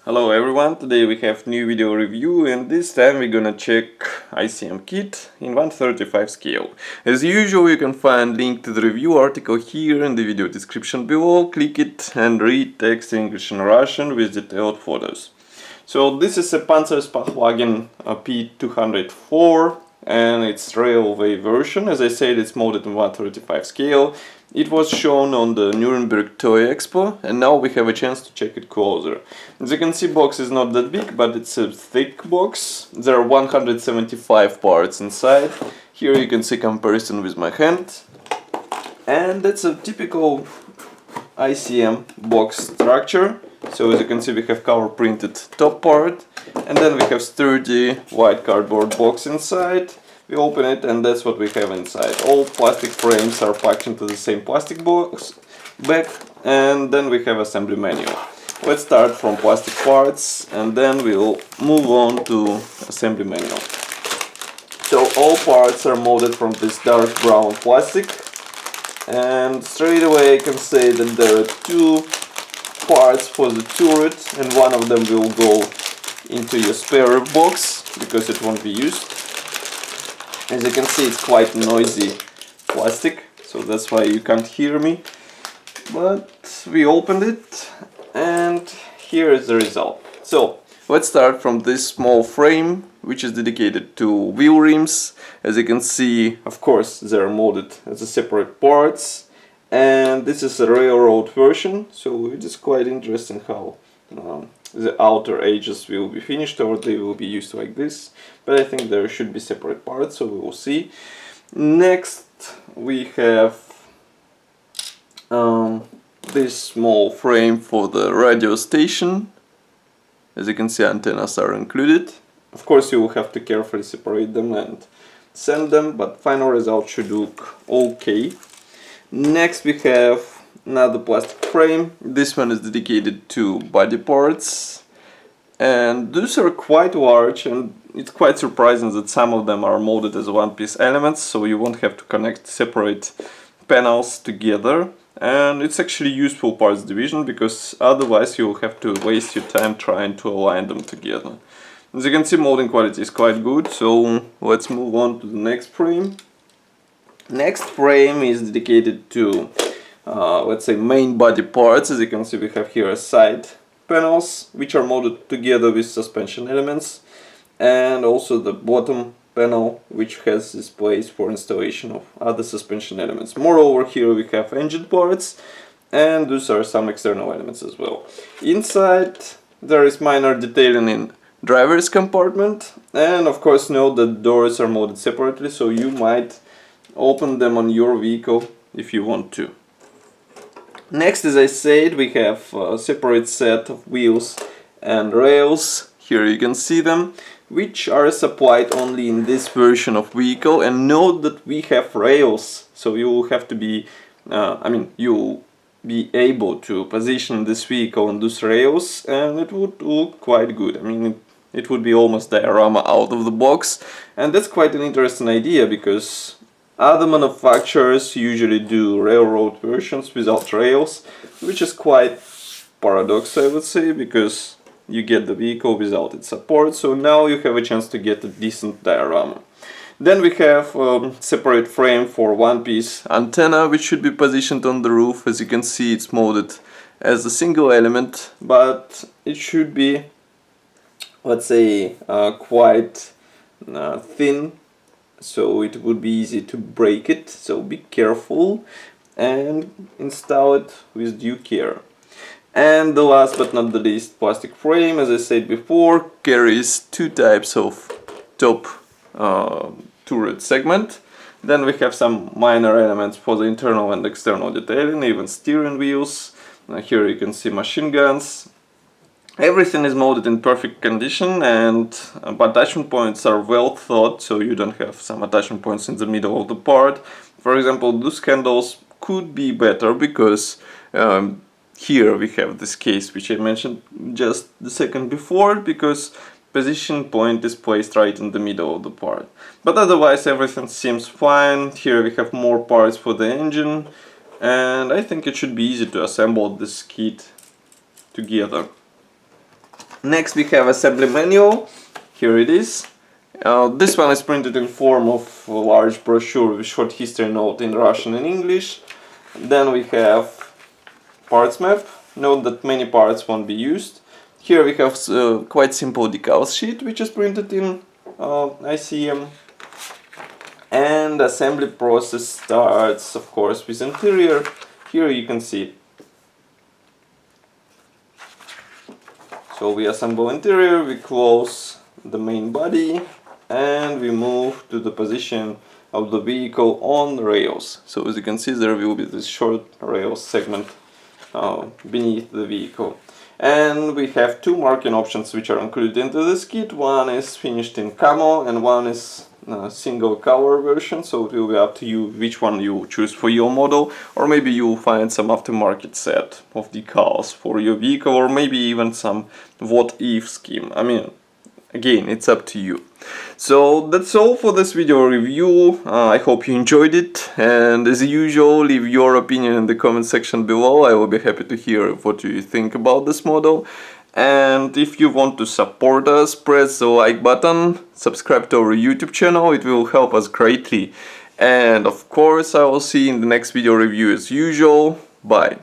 Hello everyone, today we have new video review and this time we're gonna check ICM kit in 1/35 scale. As usual, you can find link to the review article here in the video description below. Click it and read text in English and Russian with detailed photos. So this is a Panzerspahwagen P204 and it's railway version. As I said, it's molded in 1/35 scale. It was shown on the Nuremberg Toy Expo and now we have a chance to check it closer. As you can see, box is not that big, but it's a thick box. There are 175 parts inside. Here you can see comparison with my hand. And that's a typical Icm box structure. So as you can see, we have cover printed top part and then we have sturdy white cardboard box inside. We open it and that's what we have inside. All plastic frames are packed into the same plastic box back, and then we have assembly manual. Let's start from plastic parts and then we'll move on to assembly manual. So all parts are molded from this dark brown plastic, and straight away I can say that there are two parts for the turret and one of them will go into your spare box because it won't be used. As you can see, it's quite noisy plastic, so that's why you can't hear me. But we opened it and here is the result. So let's start from this small frame, which is dedicated to wheel rims. As you can see, of course, they are molded as a separate parts. And this is a railroad version, so it is quite interesting how the outer edges will be finished or they will be used like this, but I think there should be separate parts, so we will see. Next we have this small frame for the radio station. As you can see, antennas are included. Of course you will have to carefully separate them and sand them, but final result should look okay. Next we have another plastic frame. This one is dedicated to body parts and these are quite large, and it's quite surprising that some of them are molded as one-piece elements, so you won't have to connect separate panels together, and it's actually useful parts division because otherwise you will have to waste your time trying to align them together. As you can see, molding quality is quite good, so let's move on to the next frame. Next frame is dedicated to let's say main body parts. As you can see, we have here side panels which are molded together with suspension elements, and also the bottom panel which has this place for installation of other suspension elements. Moreover, here we have engine parts and those are some external elements as well. Inside there is minor detailing in driver's compartment, and of course note that doors are molded separately, so you might open them on your vehicle if you want to. Next, as I said, we have a separate set of wheels and rails. Here you can see them, which are supplied only in this version of vehicle, and note that we have rails, so you will have to be you'll be able to position this vehicle on those rails and it would look quite good. It would be almost diorama out of the box, and that's quite an interesting idea because other manufacturers usually do railroad versions without rails, which is quite paradox, I would say, because you get the vehicle without its support, so now you have a chance to get a decent diorama. Then we have a separate frame for one-piece antenna, which should be positioned on the roof. As you can see, it's molded as a single element, but it should be, let's say, quite thin, so it would be easy to break it, so be careful and install it with due care. And the last but not the least, plastic frame, as I said before, carries two types of top turret segment. Then we have some minor elements for the internal and external detailing, even steering wheels. Here you can see machine guns. Everything is molded in perfect condition, and attachment points are well thought, so you don't have some attachment points in the middle of the part. For example, those handles could be better because here we have this case which I mentioned just the second before, because position point is placed right in the middle of the part. But otherwise everything seems fine. Here we have more parts for the engine, and I think it should be easy to assemble this kit together. Next we have assembly manual. Here it is. This one is printed in form of a large brochure with short history note in Russian and English. Then we have parts map. Note that many parts won't be used. Here we have quite simple decals sheet which is printed in ICM. And assembly process starts, of course, with interior. Here you can see. So we assemble interior, we close the main body, and we move to the position of the vehicle on rails. So as you can see, there will be this short rail segment beneath the vehicle. And we have two marking options which are included into this kit. One is finished in camo and one is single color version, so it will be up to you which one you choose for your model, or maybe you will find some aftermarket set of decals for your vehicle, or maybe even some what-if scheme. I mean, again, it's up to you. So that's all for this video review. I hope you enjoyed it, and as usual, leave your opinion in the comment section below. I will be happy to hear what you think about this model. And if you want to support us, press the like button, subscribe to our YouTube channel, it will help us greatly. And of course, I will see you in the next video review as usual. Bye.